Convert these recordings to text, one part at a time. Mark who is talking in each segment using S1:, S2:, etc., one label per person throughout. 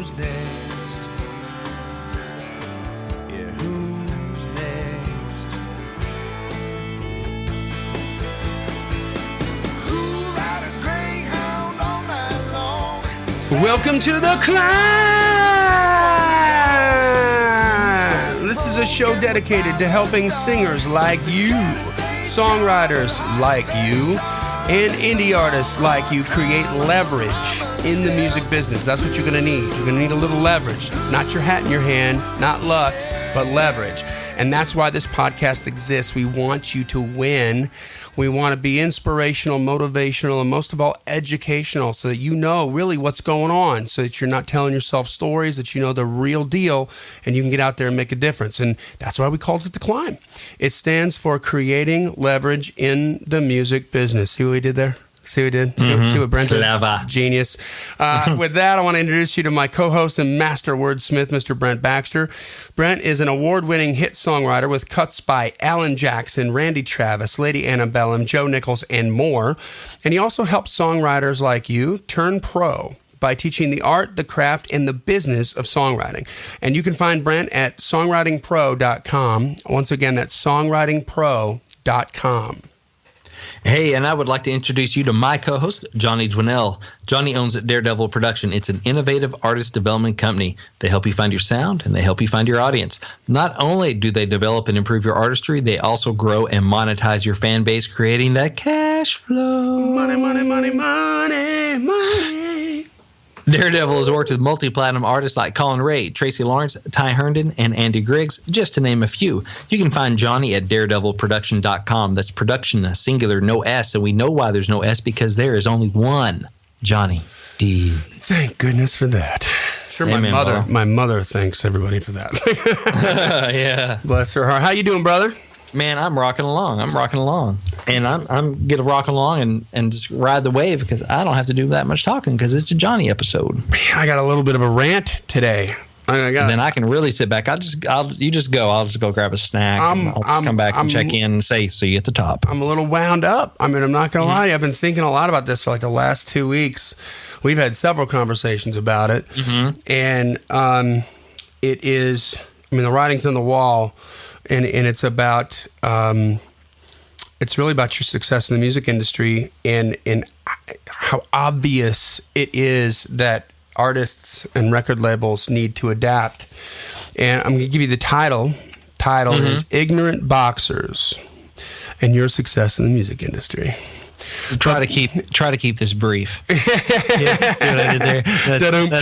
S1: who's next? Yeah, who's next? Who'll ride a greyhound all night long? Welcome to the C.L.I.M.B. This is a show dedicated to helping singers like you, songwriters like you, and indie artists like you create leverage in the music business. That's what you're going to need. You're going to need a little leverage. Not your hat in your hand, not luck, but leverage. And that's why this podcast exists. We want you to win. We want to be inspirational, motivational, and most of all, educational so that you know really what's going on, so that you're not telling yourself stories, that you know the real deal, and you can get out there and make a difference. And that's why we called it the C.L.I.M.B. It stands for Creating Leverage in the Music Business. See what we did there? See what we did? See what Brent did?
S2: Clever.
S1: Genius. With that, I want to introduce you to my co-host and master wordsmith, Mr. Brent Baxter. Brent is an award-winning hit songwriter with cuts by Alan Jackson, Randy Travis, Lady Antebellum, Joe Nichols, and more. And he also helps songwriters like you turn pro by teaching the art, the craft, and the business of songwriting. And you can find Brent at songwritingpro.com. Once again, that's songwritingpro.com.
S2: Hey, and I would like to introduce you to my co-host, Johnny Dwinell. Johnny owns Daredevil Production. It's an innovative artist development company. They help you find your sound, and they help you find your audience. Not only do they develop and improve your artistry, they also grow and monetize your fan base, creating that cash flow.
S1: Money, money, money, money, money.
S2: Daredevil has worked with multi-platinum artists like Colin Ray, Tracy Lawrence, Ty Herndon, and Andy Griggs, just to name a few. You can find Johnny at daredevilproduction.com. That's production, singular, no S, and we know why there's no S, because there is only one Johnny D.
S1: Thank goodness for that. Sure,
S2: Amen,
S1: my mother thanks everybody for that.
S2: Yeah.
S1: Bless her heart. How you doing, brother?
S2: Man, I'm rocking along. And I'm going to rock along and just ride the wave, because I don't have to do that much talking, because it's a Johnny episode.
S1: I got a little bit of a rant today.
S2: Then I can really sit back. You just go. I'll just go grab a snack. I'll come back and check in and say, see you at the top.
S1: I'm a little wound up. I mean, I'm not going to lie. I've been thinking a lot about this for like the last 2 weeks. We've had several conversations about it. And it is, I mean, the writing's on the wall. And it's about, it's really about your success in the music industry and how obvious it is that artists and record labels need to adapt. And I'm going to give you the title. Title is Ignorant Boxers and Your Success in the Music Industry.
S2: Try to keep this brief. Yeah, see what I did there?
S1: There we go.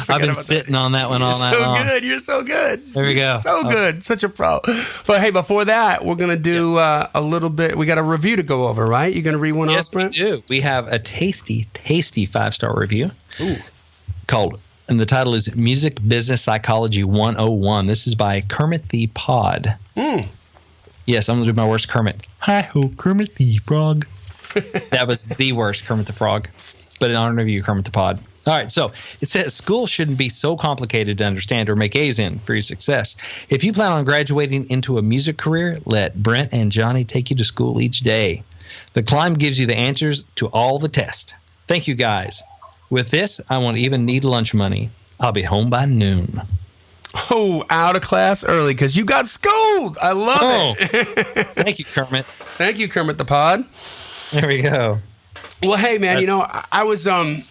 S2: I've been sitting on that one all night long.
S1: You're so good.
S2: There we go.
S1: So good. Such a pro. But hey, before that, we're going to do a little bit. We got a review to go over, right? You're going to read one off, Brent?
S2: Yes, we do. We have a tasty 5-star review called, and the title is Music Business Psychology 101. This is by Kermit the Pod. Yes, I'm going to do my worst Kermit. Hi-ho, Kermit the Frog. That was the worst Kermit the Frog. But in honor of you, Kermit the Pod. All right, so it says, school shouldn't be so complicated to understand or make A's in for your success. If you plan on graduating into a music career, let Brent and Johnny take you to school each day. The C.L.I.M.B gives you the answers to all the tests. Thank you, guys. With this, I won't even need lunch money. I'll be home by noon.
S1: Oh, out of class early because you got schooled. I love it.
S2: Thank you, Kermit.
S1: Thank you, Kermit the Pod.
S2: There we go.
S1: Well, hey, man, I was and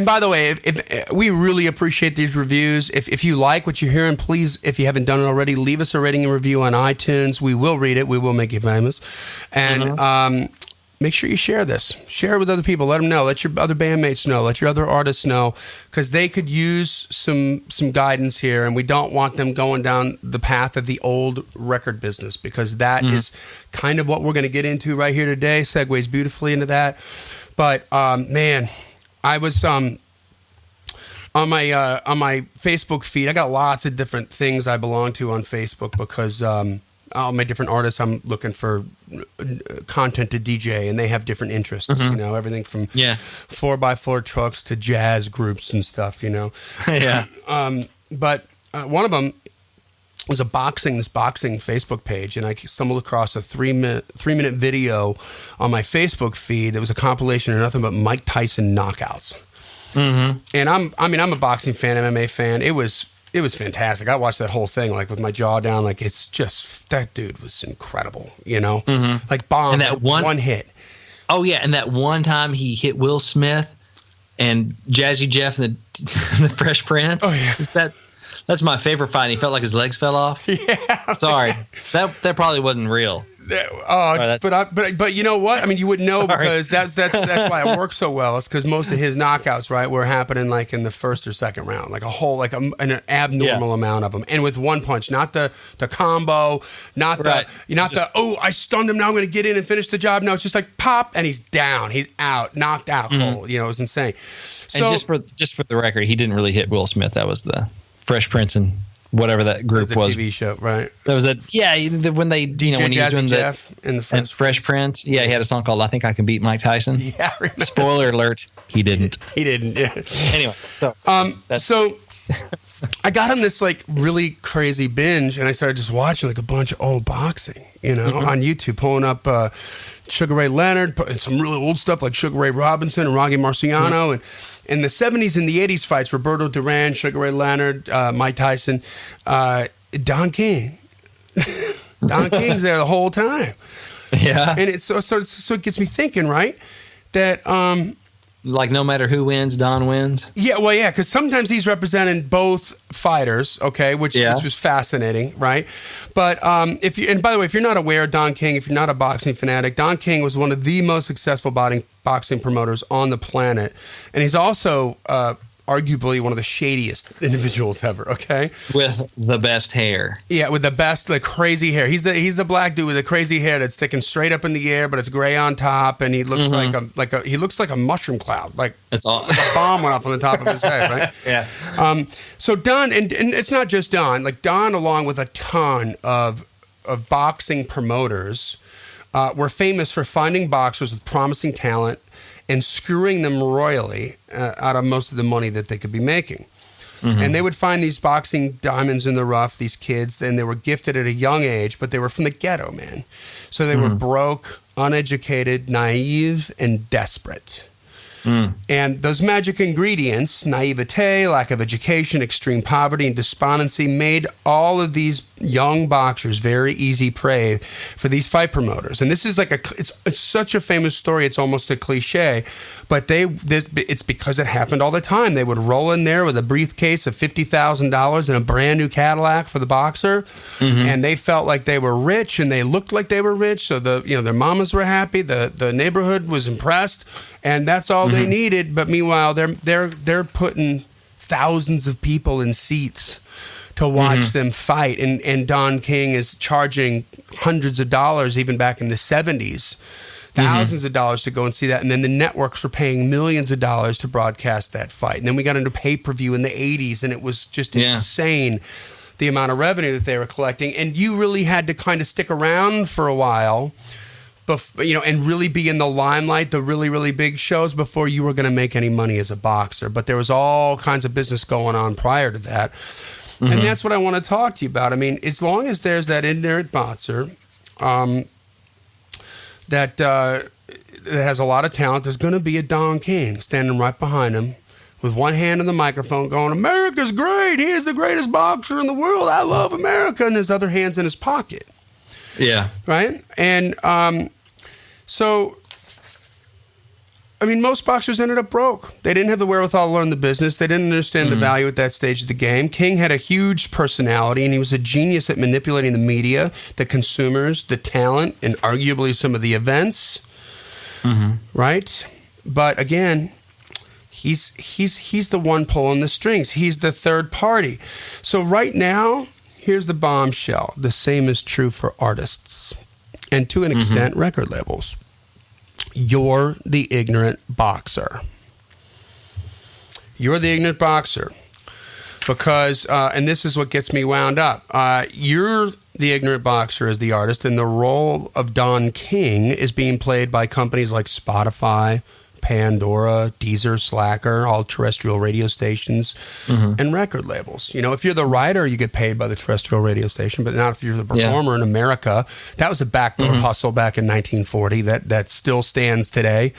S1: by the way, if we really appreciate these reviews. If you like what you're hearing, please, if you haven't done it already, leave us a rating and review on iTunes. We will read it. We will make you famous. And make sure you share this. Share it with other people. Let them know. Let your other bandmates know. Let your other artists know, because they could use some guidance here, and we don't want them going down the path of the old record business, because that is kind of what we're going to get into right here today. Segues beautifully into that. But man, I was on my Facebook feed. I got lots of different things I belong to on Facebook, because all my different artists, I'm looking for content to DJ, and they have different interests, you know, everything from 4x4 trucks to jazz groups and stuff, you know. But one of them was this boxing Facebook page, and I stumbled across a 3-minute video on my Facebook feed that was a compilation of nothing but Mike Tyson knockouts. And I'm a boxing fan, MMA fan. It was fantastic. I watched that whole thing like with my jaw down. Like it's just that dude was incredible. Like bomb and that one hit.
S2: Oh yeah, and that one time he hit Will Smith and Jazzy Jeff and the Fresh Prince.
S1: Oh yeah,
S2: that's my favorite fight. He felt like his legs fell off.
S1: Yeah,
S2: sorry, that probably wasn't real.
S1: But you know what? I mean, you wouldn't know because that's why it works so well. It's because most of his knockouts, right, were happening like in the first or second round, like a whole an abnormal amount of them, and with one punch, not the combo, not I stunned him. Now I'm going to get in and finish the job. No, it's just like pop and he's down, he's out, knocked out cold. It was insane. So,
S2: and just for the record, he didn't really hit Will Smith. That was the Fresh Prince and whatever that group was.
S1: TV show, right?
S2: That was when they when he was doing
S1: Jeff in the
S2: Fresh Prince. Yeah, he had a song called "I Think I Can Beat Mike Tyson."
S1: Yeah, I remember.
S2: Spoiler alert: he didn't.
S1: He didn't. Yeah.
S2: Anyway, so
S1: I got on this like really crazy binge, and I started just watching like a bunch of old boxing, on YouTube, pulling up Sugar Ray Leonard and some really old stuff like Sugar Ray Robinson and Rocky Marciano and. In the 70s and the 80s fights, Roberto Duran, Sugar Ray Leonard, Mike Tyson, Don King. Don King's there the whole time.
S2: Yeah.
S1: And so it gets me thinking, right? That
S2: like no matter who wins, Don wins.
S1: Yeah, well, yeah, because sometimes he's representing both fighters, okay, which was fascinating, right? But and by the way, if you're not aware, Don King, if you're not a boxing fanatic, Don King was one of the most successful boxing promoters on the planet, and he's also arguably one of the shadiest individuals ever, okay?
S2: With the best hair.
S1: Yeah, with the crazy hair. He's the black dude with the crazy hair that's sticking straight up in the air, but it's gray on top, and he looks like a mushroom cloud. Like
S2: it's all
S1: like a bomb went off on the top of his head, right?
S2: Yeah.
S1: So Don, and it's not just Don, like Don along with a ton of boxing promoters were famous for finding boxers with promising talent and screwing them royally out of most of the money that they could be making. And they would find these boxing diamonds in the rough, these kids, and they were gifted at a young age, but they were from the ghetto, man. So they were broke, uneducated, naive, and desperate. And those magic ingredients, naivete, lack of education, extreme poverty, and despondency, made all of these young boxers very easy prey for these fight promoters. And this is like it's such a famous story, it's almost a cliche, but it's because it happened all the time. They would roll in there with a briefcase of $50,000 and a brand new Cadillac for the boxer, and they felt like they were rich, and they looked like they were rich, so their mamas were happy, the neighborhood was impressed, and that's all they needed. But meanwhile, they're putting thousands of people in seats to watch them fight, and Don King is charging hundreds of dollars, even back in the 70s, thousands of dollars to go and see that, and then the networks were paying millions of dollars to broadcast that fight. And then we got into pay-per-view in the 80s, and it was just insane, the amount of revenue that they were collecting. And you really had to kind of stick around for a while, and really be in the limelight, the really, really big shows, before you were going to make any money as a boxer. But there was all kinds of business going on prior to that. And that's what I want to talk to you about. I mean, as long as there's that ignorant boxer that has a lot of talent, there's going to be a Don King standing right behind him with one hand on the microphone going, "America's great. He is the greatest boxer in the world. I love America." And his other hand's in his pocket.
S2: Yeah.
S1: Right? And so, I mean, most boxers ended up broke. They didn't have the wherewithal to learn the business. They didn't understand the value at that stage of the game. King had a huge personality, and he was a genius at manipulating the media, the consumers, the talent, and arguably some of the events. Right? But again, he's the one pulling the strings. He's the third party. So right now, here's the bombshell. The same is true for artists and, to an extent, record labels. You're the ignorant boxer. You're the ignorant boxer because, and this is what gets me wound up, you're the ignorant boxer as the artist, and the role of Don King is being played by companies like Spotify, Pandora, Deezer, Slacker, all terrestrial radio stations, and record labels. You know, if you're the writer, you get paid by the terrestrial radio station, but not if you're the performer in America. That was a backdoor hustle back in 1940 that still stands today.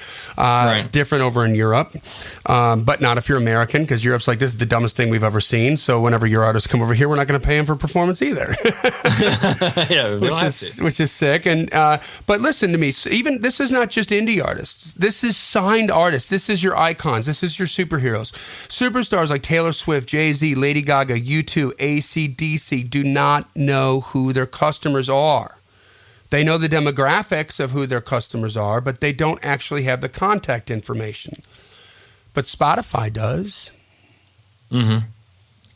S1: Different over in Europe, but not if you're American, because Europe's like, this is the dumbest thing we've ever seen. So whenever your artists come over here, we're not going to pay them for performance either. Which is sick. And but listen to me. So even this is not just indie artists. This is signed artists. This is your icons. This is your superheroes. Superstars like Taylor Swift, Jay-Z, Lady Gaga, U2, AC/DC do not know who their customers are. They know the demographics of who their customers are, but they don't actually have the contact information. But Spotify does.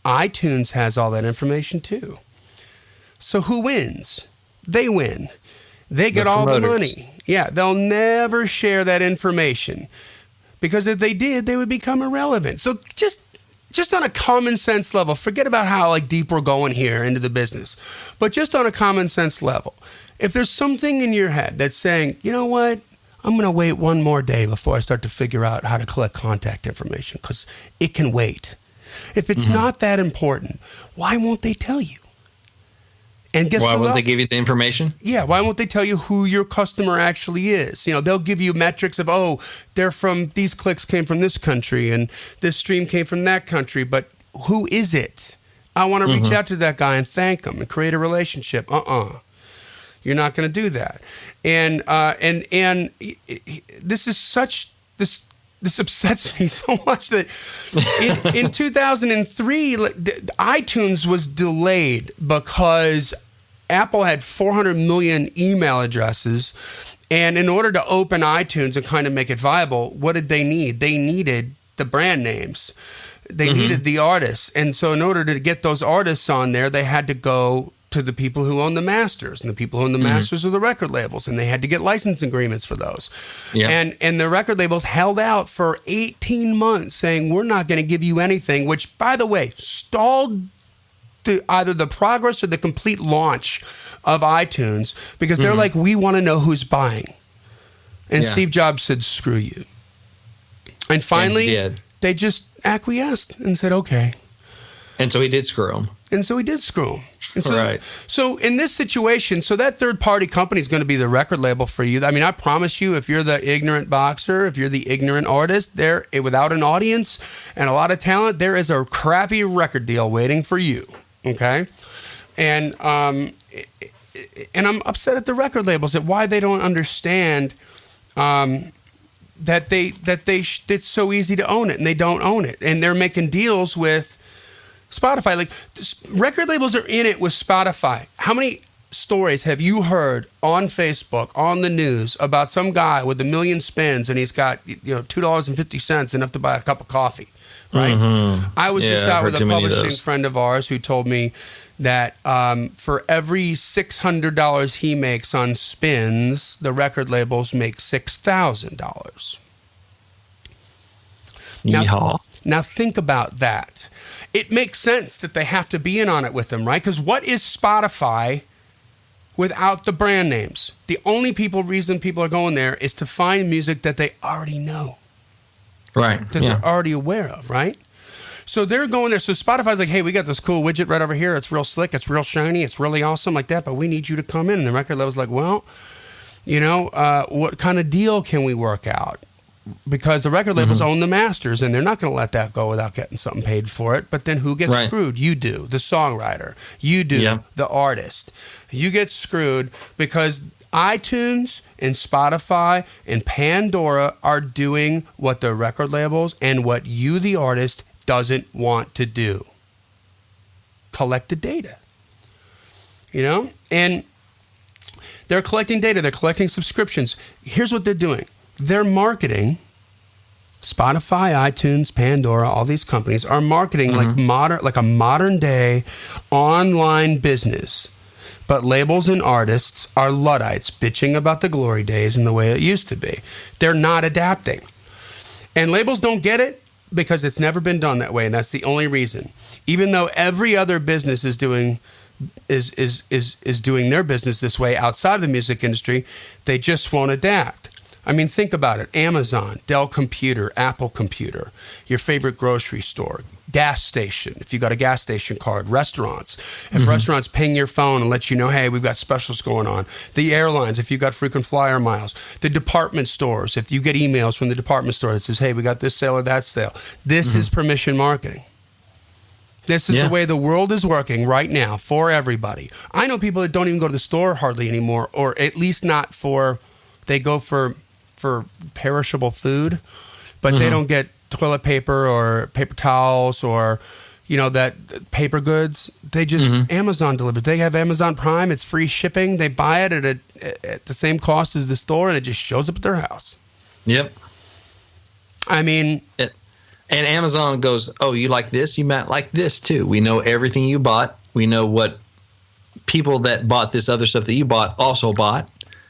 S1: iTunes has all that information too. So who wins? They win. They get all the money. Yeah, they'll never share that information, because if they did, they would become irrelevant. So just on a common sense level, forget about how like deep we're going here into the business, but just on a common sense level, if there's something in your head that's saying, you know what, I'm going to wait one more day before I start to figure out how to collect contact information, because it can wait. If it's not that important, why won't they tell you? And guess
S2: why
S1: who
S2: won't
S1: else?
S2: they give you the information?
S1: Yeah, why won't they tell you who your customer actually is? You know, they'll give you metrics of, oh, they're from, these clicks came from this country and this stream came from that country, but who is it? I want to reach out to that guy and thank him and create a relationship. You're not going to do that. And this is such, this upsets me so much that in 2003, iTunes was delayed because Apple had 400 million email addresses. And in order to open iTunes and kind of make it viable, what did they need? They needed the brand names. They needed the artists. And so in order to get those artists on there, they had to go to the people who own the masters, and the people who own the masters are the record labels, and they had to get license agreements for those. And the record labels held out for 18 months saying, we're not going to give you anything, which, by the way, stalled either the progress or the complete launch of iTunes, because they're like, we want to know who's buying. And Steve Jobs said, screw you. And finally, they just acquiesced and said, okay.
S2: And so he did screw them.
S1: And so he did screw him.
S2: Right.
S1: So in this situation, so that third-party company is going to be the record label for you. I mean, I promise you, if you're the ignorant boxer, if you're the ignorant artist, there, without an audience and a lot of talent, there is a crappy record deal waiting for you. Okay? And I'm upset at the record labels at why they don't understand that it's so easy to own it, and they don't own it, and they're making deals with Spotify. Like, record labels are in it with Spotify. How many stories have you heard on Facebook, on the news, about some guy with 1 million spins and he's got $2.50, enough to buy a cup of coffee, right? I was just out with a publishing friend of ours who told me that for every $600 he makes on spins, the record labels make $6,000. Now think about that. It makes sense that they have to be in on it with them, right? Because what is Spotify without the brand names? The only reason people are going there is to find music that they already know.
S2: Right.
S1: That they're already aware of, right? So they're going there. So Spotify's like, hey, we got this cool widget right over here. It's real slick. It's real shiny. It's really awesome like that. But we need you to come in. And the record label's like, well, what kind of deal can we work out? Because the record labels own the masters, and they're not going to let that go without getting something paid for it. But then who gets screwed? You do, the songwriter. You do, the artist. You get screwed because iTunes and Spotify and Pandora are doing what the record labels and what you, the artist, doesn't want to do. Collect the data. And they're collecting data. They're collecting subscriptions. Here's what they're doing. They're marketing. Spotify, iTunes, Pandora, all these companies are marketing like a modern day online business. But labels and artists are Luddites bitching about the glory days and the way it used to be. They're not adapting. And labels don't get it because it's never been done that way, and that's the only reason. Even though every other business is doing their business this way outside of the music industry, they just won't adapt. I mean, think about it. Amazon, Dell Computer, Apple Computer, your favorite grocery store, gas station, if you got a gas station card, restaurants. If restaurants ping your phone and let you know, hey, we've got specials going on. The airlines, if you got frequent flyer miles. The department stores, if you get emails from the department store that says, hey, we got this sale or that sale. This is permission marketing. This is the way the world is working right now for everybody. I know people that don't even go to the store hardly anymore, or at least not for, they go for perishable food, but they don't get toilet paper or paper towels or, that paper goods. They just, Amazon delivers. They have Amazon Prime. It's free shipping. They buy it at the same cost as the store, and it just shows up at their house.
S2: Yep.
S1: I mean...
S2: And Amazon goes, oh, you like this? You might like this too. We know everything you bought. We know what people that bought this other stuff that you bought also bought.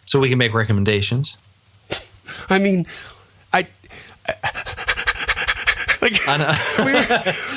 S2: So we can make recommendations.
S1: I mean, I know.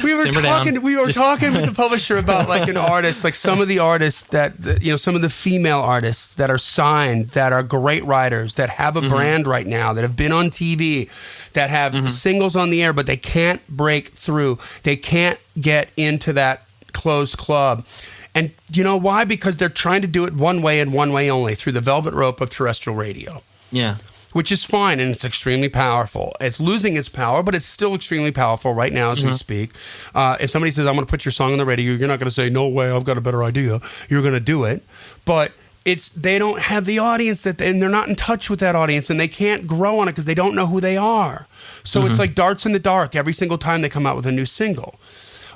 S1: we were talking with the publisher about like an artist, like some of the artists that, some of the female artists that are signed, that are great writers, that have a brand right now, that have been on TV, that have singles on the air, but they can't break through. They can't get into that closed club. And you know why? Because they're trying to do it one way and one way only, through the velvet rope of terrestrial radio. Yeah. Which is fine, and it's extremely powerful. It's losing its power, but it's still extremely powerful right now as we speak. If somebody says, I'm going to put your song on the radio, you're not going to say, no way, I've got a better idea. You're going to do it. But they don't have the audience, and they're not in touch with that audience, and they can't grow on it because they don't know who they are. So it's like darts in the dark every single time they come out with a new single.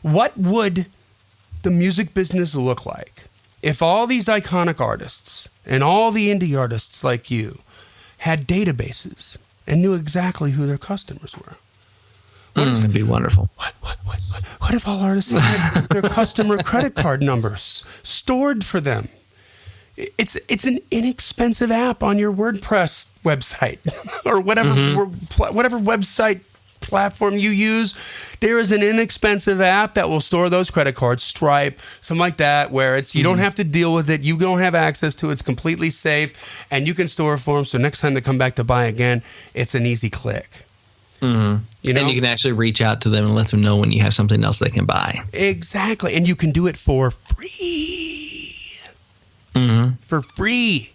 S1: What would the music business look like if all these iconic artists and all the indie artists like you had databases and knew exactly who their customers were?
S2: It'd be wonderful.
S1: What if all artists had their customer credit card numbers stored for them? It's an inexpensive app on your WordPress website or whatever website platform you use. There is an inexpensive app that will store those credit cards, Stripe, something like that, where you don't have to deal with it. You don't have access to it. It's completely safe, and you can store it for them. So next time they come back to buy again, it's an easy click.
S2: And you can actually reach out to them and let them know when you have something else they can buy.
S1: Exactly. And you can do it for free. For free.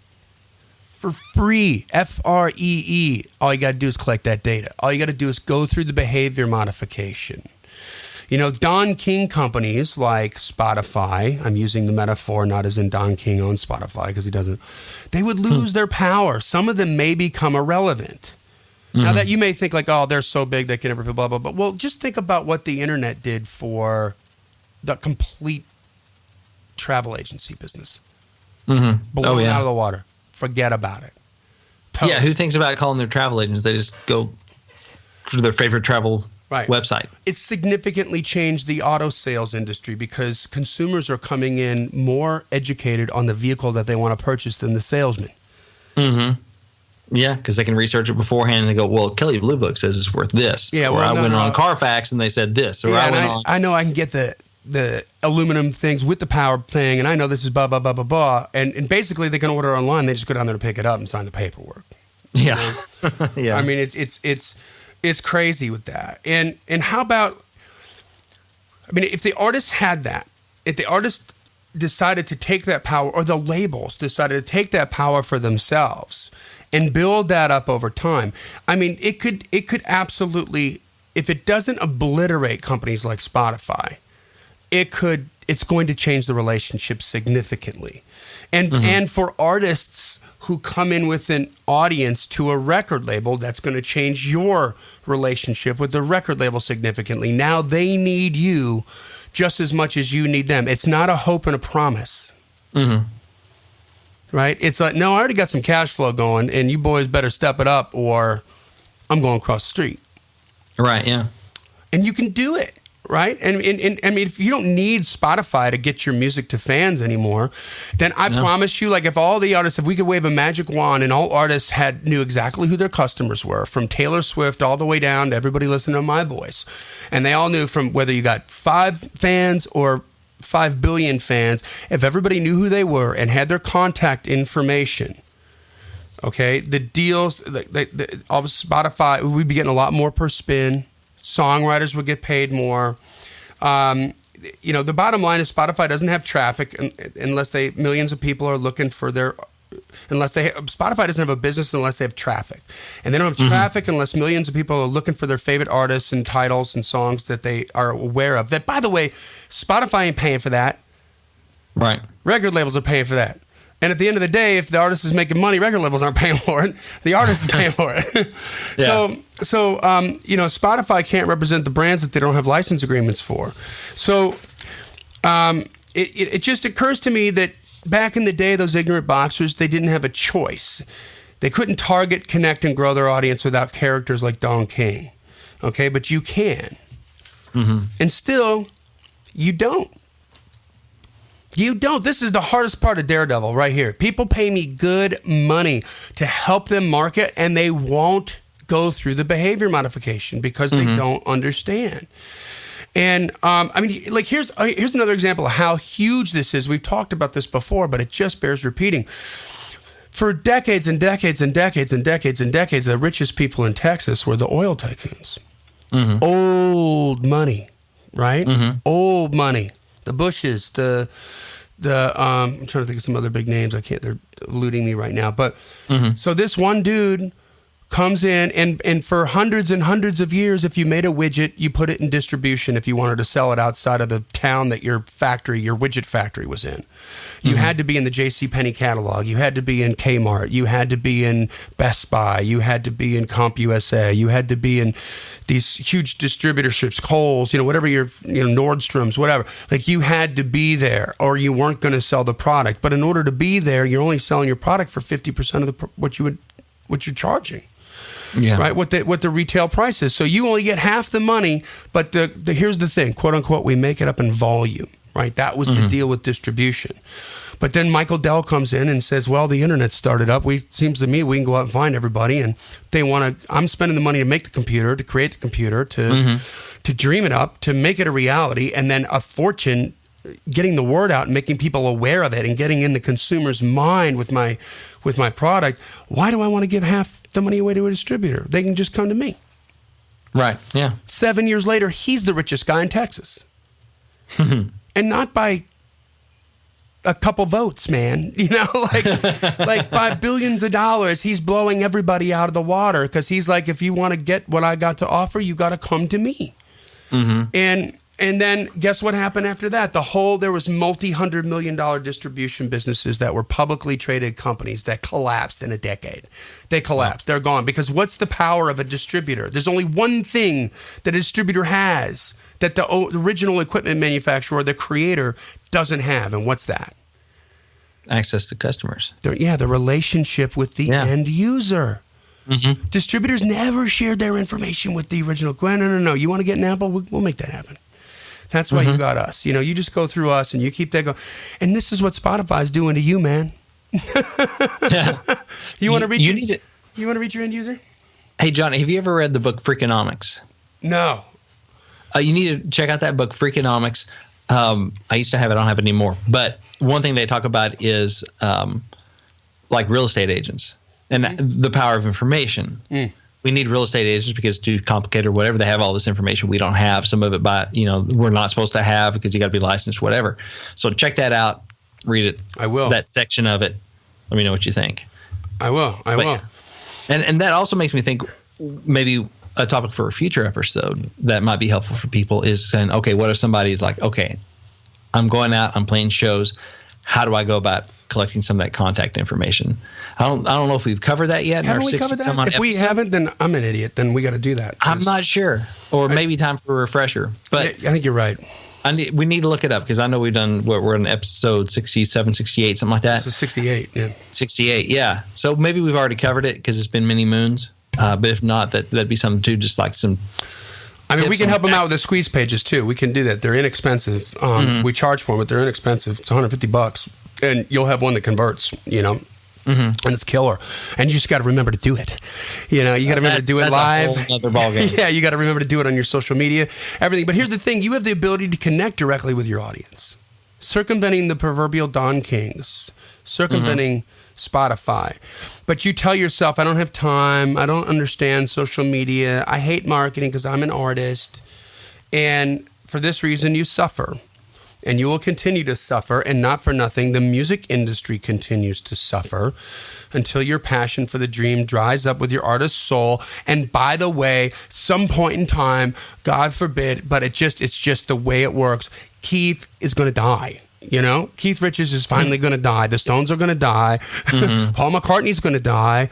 S1: For free. FREE. All you got to do is collect that data. All you got to do is go through the behavior modification. Don King companies like Spotify, I'm using the metaphor not as in Don King owns Spotify because he doesn't, they would lose their power. Some of them may become irrelevant. Now that you may think like, oh, they're so big they can never feel blah, blah, blah. Well, just think about what the internet did for the complete travel agency business. Blown out of the water. Forget about it.
S2: Yeah, who thinks about calling their travel agents? They just go to their favorite travel website.
S1: It's significantly changed the auto sales industry because consumers are coming in more educated on the vehicle that they want to purchase than the salesman.
S2: Yeah, because they can research it beforehand and they go, well, Kelley Blue Book says it's worth this. Yeah, or I went on Carfax and they said this. Or
S1: I know I can get the aluminum things with the power thing, and I know this is blah, blah, blah, blah, blah. And basically they can order online. They just go down there to pick it up and sign the paperwork.
S2: Yeah.
S1: Yeah. I mean, it's crazy with that. And how about, if the artists had that, if the artists decided to take that power, or the labels decided to take that power for themselves and build that up over time, it could absolutely, if it doesn't obliterate companies like Spotify, it's going to change the relationship significantly. And for artists who come in with an audience to a record label, that's going to change your relationship with the record label significantly. Now they need you just as much as you need them. It's not a hope and a promise. Right? It's like, no, I already got some cash flow going, and you boys better step it up, or I'm going across the street.
S2: Right, yeah.
S1: And you can do it. Right? And if you don't need Spotify to get your music to fans anymore, then I promise you, like if we could wave a magic wand and all artists knew exactly who their customers were, from Taylor Swift all the way down to everybody listening to my voice, and they all knew from whether you got 5 fans or 5 billion fans, if everybody knew who they were and had their contact information, Okay, the deals, all of Spotify, we'd be getting a lot more per spin. Songwriters would get paid more. The bottom line is Spotify doesn't have traffic unless millions of people are looking for Spotify doesn't have a business unless they have traffic. And they don't have traffic unless millions of people are looking for their favorite artists and titles and songs that they are aware of. That, by the way, Spotify ain't paying for that.
S2: Right.
S1: Record labels are paying for that. And at the end of the day, if the artist is making money, record labels aren't paying for it. The artist is paying for it.
S2: Yeah.
S1: So Spotify can't represent the brands that they don't have license agreements for. So it just occurs to me that back in the day, those ignorant boxers, they didn't have a choice. They couldn't target, connect, and grow their audience without characters like Don King. Okay, but you can. And still, you don't. You don't. This is the hardest part of Daredevil right here. People pay me good money to help them market, and they won't go through the behavior modification because they don't understand. And here's another example of how huge this is. We've talked about this before, but it just bears repeating. For decades and decades and decades and decades and decades, the richest people in Texas were the oil tycoons. Old money, right? Old money. The Bushes, I'm trying to think of some other big names. They're eluding me right now. But so this one dude comes in and for hundreds and hundreds of years, if you made a widget, you put it in distribution if you wanted to sell it outside of the town that your widget factory was in. You had to be in the JCPenney catalog. You had to be in Kmart. You had to be in Best Buy. You had to be in CompUSA. You had to be in these huge distributorships, Kohl's, whatever Nordstrom's, whatever. Like you had to be there or you weren't going to sell the product. But in order to be there, you're only selling your product for 50% of what you're charging. Yeah. Right. What the retail price is. So you only get half the money, but here's the thing, quote unquote, we make it up in volume. Right. That was the deal with distribution. But then Michael Dell comes in and says, well, the internet started up. Seems to me we can go out and find everybody. And I'm spending the money to make the computer, to create the computer, to dream it up, to make it a reality, and then a fortune getting the word out and making people aware of it and getting in the consumer's mind with my product. Why do I want to give half the money away to a distributor? They can just come to me.
S2: Right. Yeah.
S1: 7 years later, he's the richest guy in Texas. And not by a couple votes, man. Like by billions of dollars, he's blowing everybody out of the water because he's like, if you want to get what I got to offer, you got to come to me. And then guess what happened after that? There was multi-$100 million distribution businesses that were publicly traded companies that collapsed in a decade. They collapsed. They're gone. Because what's the power of a distributor? There's only one thing that a distributor has that the original equipment manufacturer, the creator, doesn't have. And what's that?
S2: Access to customers.
S1: The relationship with the end user. Distributors never shared their information with the original. No. You want to get an Apple? We'll make that happen. That's why you got us. You just go through us and you keep that going. And this is what Spotify's doing to you, man. You want to reach your end user?
S2: Hey, Johnny, have you ever read the book Freakonomics?
S1: No.
S2: You need to check out that book, Freakonomics. I used to have it. I don't have it anymore. But one thing they talk about is like real estate agents and the power of information. We need real estate agents because it's too complicated or whatever. They have all this information we don't have. Some of it we're not supposed to have because you got to be licensed, whatever. So check that out. Read it.
S1: I will.
S2: That section of it. Let me know what you think.
S1: I will.
S2: And that also makes me think maybe a topic for a future episode that might be helpful for people is saying, okay, what if somebody's like, okay, I'm going out, I'm playing shows. How do I go about collecting some of that contact information? I don't know if we've covered that yet.
S1: Haven't we covered that? If we haven't, then I'm an idiot. Then we got to do that.
S2: I'm not sure. Or maybe time for a refresher. But
S1: I think you're right.
S2: We need to look it up because I know we've done we're in episode 67, 68, something like that.
S1: So 68, yeah.
S2: 68, yeah. So maybe we've already covered it because it's been many moons. But if not, that'd be something too, just like some.
S1: I mean, we can help them out with the squeeze pages too. We can do that. They're inexpensive. We charge for them, but they're inexpensive. It's $150, and you'll have one that converts. And it's killer. And you just got to remember to do it. You got to remember to do it live.
S2: That's a whole other ballgame.
S1: Yeah, you got to remember to do it on your social media, everything. But here's the thing: you have the ability to connect directly with your audience, circumventing the proverbial Don Kings, circumventing Spotify. But you tell yourself, I don't have time. I don't understand social media. I hate marketing because I'm an artist. And for this reason, you suffer. And you will continue to suffer. And not for nothing, the music industry continues to suffer until your passion for the dream dries up with your artist's soul. And by the way, some point in time, God forbid, but it's just the way it works. Keith is going to die. You know, Keith Richards is finally going to die. The Stones are going to die. Paul McCartney's going to die.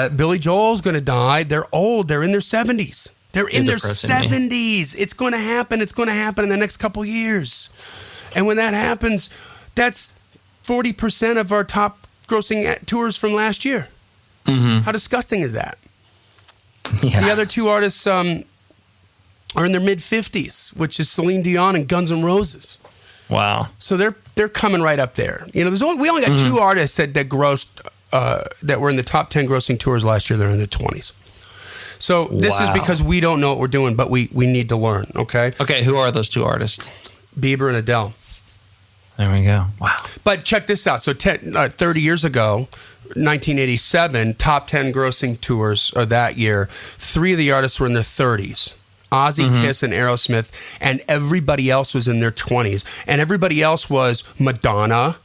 S1: Billy Joel's going to die. They're old. They're in their 70s. They're in their 70s. It's going to happen. It's going to happen in the next couple years. And when that happens, that's 40% of our top grossing tours from last year. How disgusting is that? Yeah. The other two artists are in their mid-50s, which is Celine Dion and Guns N' Roses. Wow! So they're coming right up there. You know, we only got two artists that grossed that were in the top 10 grossing tours last year. They're in the 20s. So this is because we don't know what we're doing, but we need to learn. Okay.
S2: Okay. Who are those two artists?
S1: Bieber and Adele.
S2: There we go. Wow.
S1: But check this out. So 30 years ago, 1987, top 10 grossing tours of that year. 3 of the artists were in their 30s. Ozzy, Kiss, and Aerosmith, and everybody else was in their 20s. And everybody else was Madonna,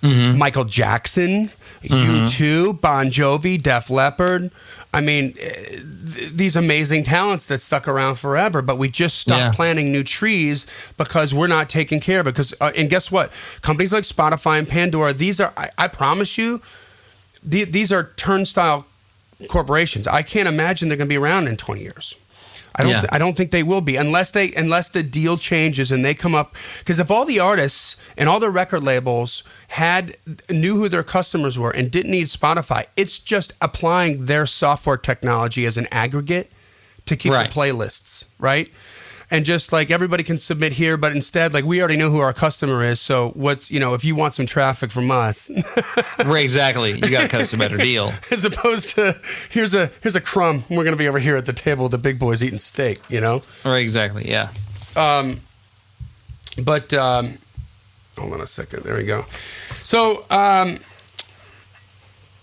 S1: Michael Jackson, U2, Bon Jovi, Def Leppard. I mean, these amazing talents that stuck around forever, but we just stopped planting new trees because we're not taking care. Because and guess what? Companies like Spotify and Pandora, these are, I promise you, these are turnstile corporations. I can't imagine they're going to be around in 20 years. I don't think they will be unless the deal changes and they come up. Because if all the artists and all the record labels knew who their customers were and didn't need Spotify, it's just applying their software technology as an aggregate to keep the playlists, right? And just like everybody can submit here, but instead, like we already know who our customer is. So if you want some traffic from us,
S2: right, exactly, you got to cut us a better deal.
S1: As opposed to here's a crumb. We're going to be over here at the table with the big boys eating steak. You know,
S2: right, exactly, yeah.
S1: But hold on a second. There we go. So I mean,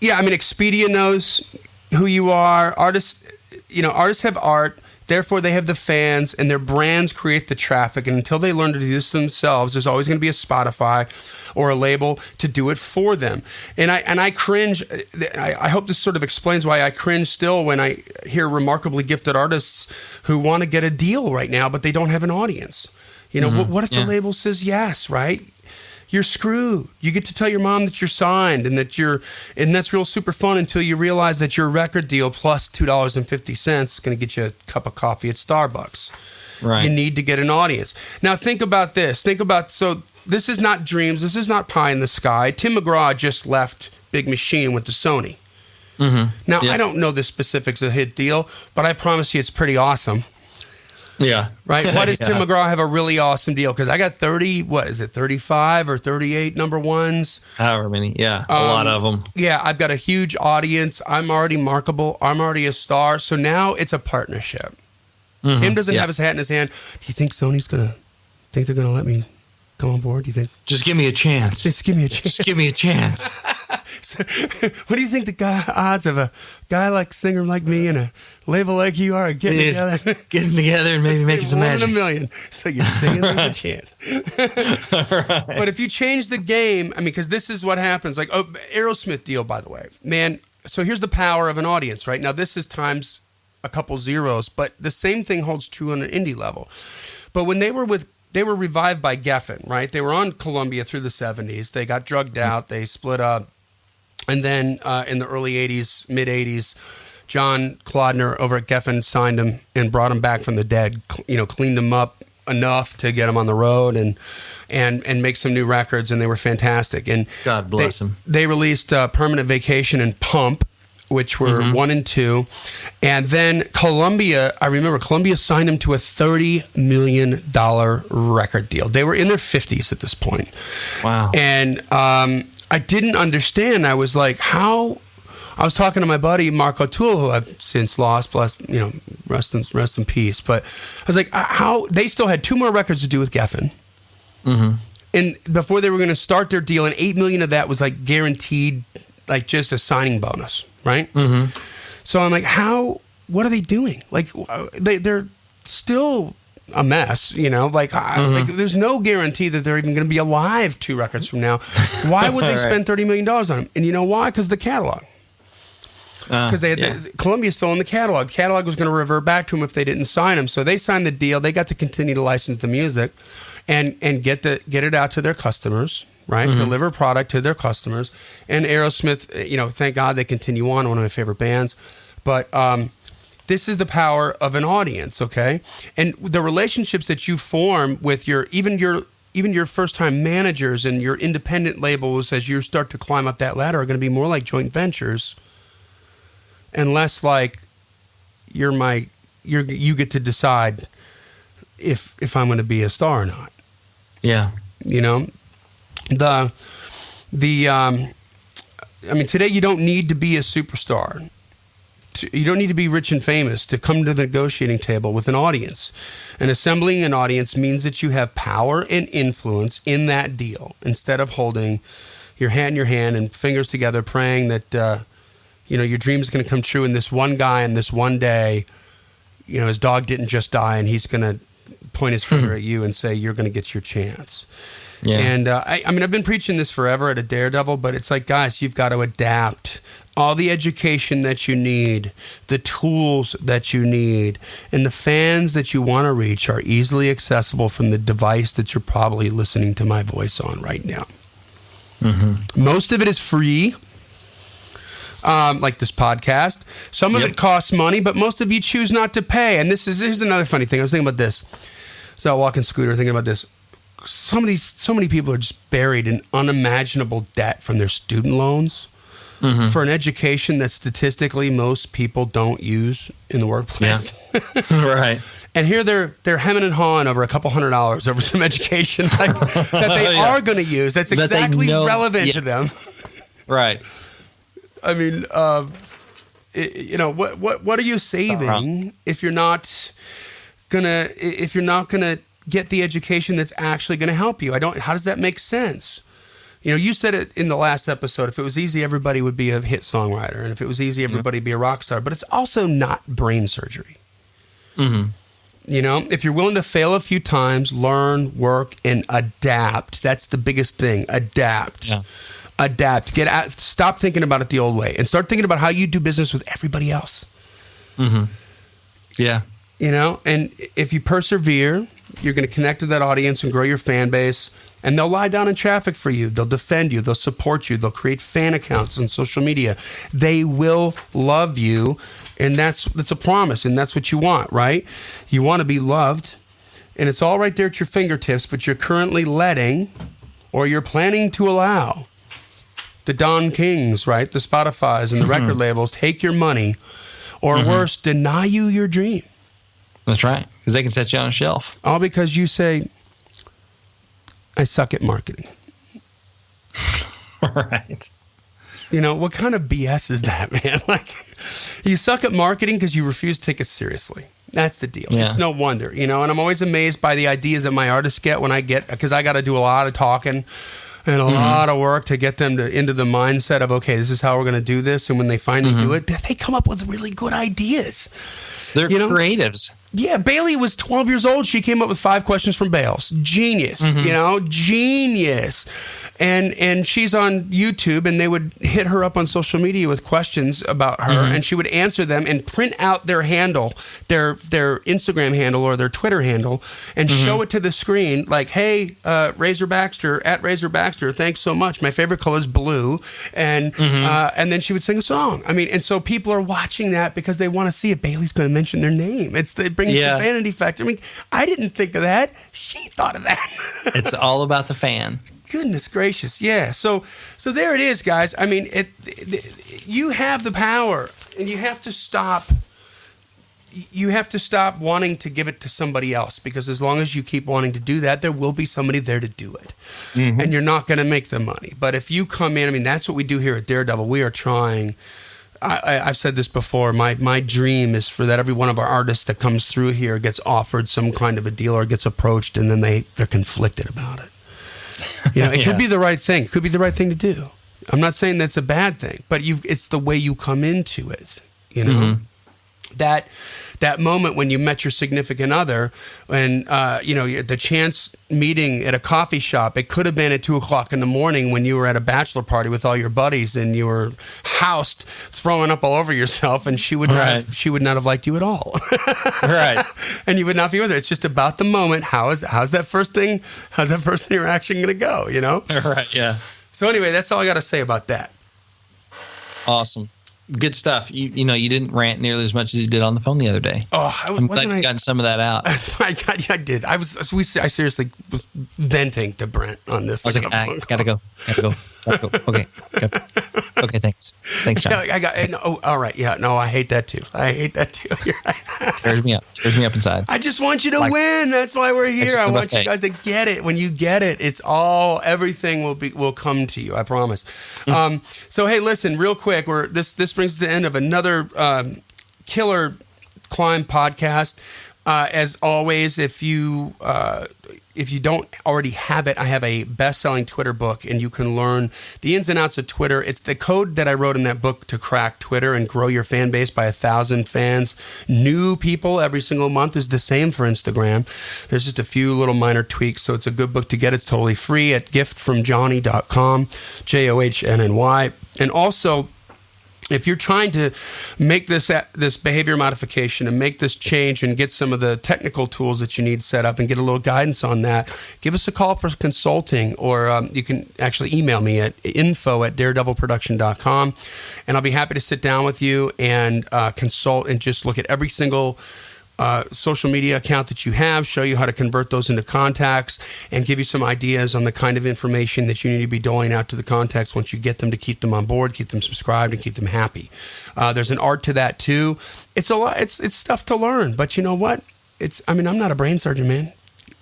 S1: Expedia knows who you are. Artists have art. Therefore, they have the fans, and their brands create the traffic. And until they learn to do this themselves, there's always going to be a Spotify or a label to do it for them. And I cringe. I hope this sort of explains why I cringe still when I hear remarkably gifted artists who want to get a deal right now, but they don't have an audience. You know, what if the label says yes, right? You're screwed. You get to tell your mom that you're signed and that's real super fun until you realize that your record deal plus $2.50 is going to get you a cup of coffee at Starbucks. Right. You need to get an audience. Now think about this. So this is not dreams. This is not pie in the sky. Tim McGraw just left Big Machine with the Sony. Now, I don't know the specifics of the hit deal, but I promise you it's pretty awesome.
S2: Yeah.
S1: Right? Why does Tim McGraw have a really awesome deal? Because I got 35 or 38 number ones?
S2: However many. Yeah. A lot of them. Yeah.
S1: I've got a huge audience. I'm already marketable. I'm already a star. So now it's a partnership. Tim doesn't have his hat in his hand. Do you think Sony's they're going to let me come on board? Do you think?
S2: Just give me a chance.
S1: Just give me a chance.
S2: Just give me a chance.
S1: So, what do you think the odds of a guy singer like me and a label like you are getting
S2: together and maybe making some magic?
S1: 1 in a million. So you're saying there's a chance. Right. But if you change the game, I mean, because this is what happens. Like, Aerosmith deal, by the way, man. So here's the power of an audience, right? Now this is times a couple zeros, but the same thing holds true on an indie level. But when they were revived by Geffen, right? They were on Columbia through the 70s. They got drugged out. They split up. And then in the early 80s, mid 80s, John Klodner over at Geffen signed him and brought him back from the dead, cleaned him up enough to get him on the road and make some new records. And they were fantastic. And
S2: God bless him.
S1: They released Permanent Vacation and Pump, which were 1 and 2. And then Columbia, I remember Columbia signed him to a $30 million record deal. They were in their 50s at this point. Wow. And I didn't understand. I was like, how? I was talking to my buddy Mark O'Toole, who I've since lost, plus, rest in peace. But I was like, how? They still had 2 more records to do with Geffen. And before they were going to start their deal, and $8 million of that was like guaranteed like just a signing bonus, right? Mm-hmm. So I'm like, what are they doing? Like, they're still a mess, like, like there's no guarantee that they're even going to be alive 2 records from now. Why would they spend $30 million on them? And you know why? Because the catalog. Because Columbia's still in the catalog. Catalog was going to revert back to them if they didn't sign them. So they signed the deal. They got to continue to license the music and get it out to their customers, right? Mm-hmm. Deliver product to their customers. And Aerosmith, thank God they continue on, one of my favorite bands. But this is the power of an audience, okay? And the relationships that you form with even your first-time managers and your independent labels as you start to climb up that ladder are going to be more like joint ventures. And less like you get to decide if I'm going to be a star or not.
S2: Yeah.
S1: I mean, today you don't need to be a superstar. You don't need to be rich and famous to come to the negotiating table with an audience. And assembling an audience means that you have power and influence in that deal instead of holding your hand in your hand and fingers together praying that your dream is going to come true, and this one guy in this one day, his dog didn't just die, and he's going to point his finger at you and say, you're going to get your chance. Yeah. And I mean, I've been preaching this forever at a Daredevil, but it's like, guys, you've got to adapt all the education that you need, the tools that you need, and the fans that you want to reach are easily accessible from the device that you're probably listening to my voice on right now. Mm-hmm. Most of it is free. Like this podcast. Some of it costs money, but most of you choose not to pay. And here's another funny thing. I was thinking about this. So I was walking scooter thinking about this. So many people are just buried in unimaginable debt from their student loans for an education that statistically most people don't use in the workplace.
S2: Yeah. Right.
S1: And here they're hemming and hawing over a couple $100 over some education that they are going to use. That's exactly relevant to them.
S2: Right.
S1: I mean, what are you saving if you're not gonna get the education that's actually gonna help you? How does that make sense? You said it in the last episode. If it was easy, everybody would be a hit songwriter, and if it was easy, everybody would be a rock star. But it's also not brain surgery. Mm-hmm. If you're willing to fail a few times, learn, work, and adapt. That's the biggest thing. Adapt. Yeah. Adapt. Stop thinking about it the old way and start thinking about how you do business with everybody else. Mm-hmm. Yeah. And if you persevere, you're going to connect to that audience and grow your fan base, and they'll lie down in traffic for you. They'll defend you. They'll support you. They'll create fan accounts on social media. They will love you, and that's a promise, and that's what you want, right? You want to be loved, and it's all right there at your fingertips, but you're currently letting, or you're planning to allow, the Don Kings, right? The Spotifys and the record labels take your money, or worse, deny you your dream.
S2: That's right. Because they can set you on a shelf.
S1: All because you say, I suck at marketing.
S2: Right.
S1: What kind of BS is that, man? Like, you suck at marketing because you refuse to take it seriously. That's the deal. Yeah. It's no wonder, and I'm always amazed by the ideas that my artists get because I got to do a lot of talking and a lot of work to get them into the mindset of, okay, this is how we're going to do this. And when they finally do it, they come up with really good ideas.
S2: They're creatives.
S1: Yeah, Bailey was 12 years old. She came up with 5 questions from Bales. Genius, genius. And she's on YouTube, and they would hit her up on social media with questions about her, and she would answer them and print out their handle, their Instagram handle or their Twitter handle, and show it to the screen like, hey, Razor Baxter, at Razor Baxter, thanks so much. My favorite color is blue. And then she would sing a song. I mean, and so people are watching that because they want to see if Bailey's going to mention their name. It brings the vanity factor. I mean, I didn't think of that. She thought of that.
S2: It's all about the fan.
S1: Goodness gracious, yeah. So there it is, guys. I mean, you have the power, and you have to stop. You have to stop wanting to give it to somebody else, because as long as you keep wanting to do that, there will be somebody there to do it, and you're not going to make the money. But if you come in, I mean, that's what we do here at Daredevil. We are trying. I've said this before. My dream is for that every one of our artists that comes through here gets offered some kind of a deal or gets approached, and then they're conflicted about it. It could be the right thing. Could be the right thing to do. I'm not saying that's a bad thing, but it's the way you come into it, you know? That moment when you met your significant other and, the chance meeting at a coffee shop, it could have been at 2:00 in the morning when you were at a bachelor party with all your buddies and you were housed, throwing up all over yourself, and she would not have liked you at all.
S2: Right.
S1: And you would not be with her. It's just about the moment. How's that first interaction going to go, you know?
S2: Right, yeah.
S1: So anyway, that's all I got to say about that.
S2: Awesome. Good stuff. You didn't rant nearly as much as you did on the phone the other day.
S1: Oh,
S2: I'm glad you got some of that out.
S1: I did. I seriously was venting to Brent on this.
S2: I was like, I gotta go. Okay, thanks, John.
S1: All right. Yeah, no, I hate that too. You're right.
S2: Tears me up inside.
S1: I just want you to win. That's why we're here. I want you guys to get it. When you get it, everything will come to you. I promise. So hey, listen, real quick. This brings us to the end of another killer C.L.I.M.B podcast. As always, if you don't already have it, I have a best-selling Twitter book, and you can learn the ins and outs of Twitter. It's the code that I wrote in that book to crack Twitter and grow your fan base by 1,000 fans. New people every single month is the same for Instagram. There's just a few little minor tweaks, so it's a good book to get. It's totally free at giftfromjohnny.com, JOHNNY. And also, if you're trying to make this behavior modification and make this change and get some of the technical tools that you need set up and get a little guidance on that, give us a call for consulting, or you can actually email me at info@daredevilproduction.com, and I'll be happy to sit down with you and consult and just look at every single social media account that you have, show you how to convert those into contacts, and give you some ideas on the kind of information that you need to be doling out to the contacts once you get them, to keep them on board, keep them subscribed, and keep them happy. There's an art to that too. It's a lot. It's stuff to learn, but you know what? I'm not a brain surgeon, man.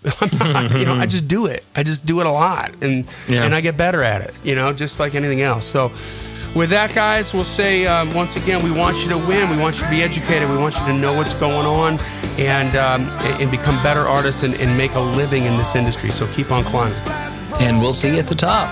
S1: I just do it. I just do it a lot, and I get better at it. Just like anything else. So. With that, guys, we'll say once again, we want you to win. We want you to be educated. We want you to know what's going on and become better artists and make a living in this industry. So keep on climbing.
S2: And we'll see you at the top.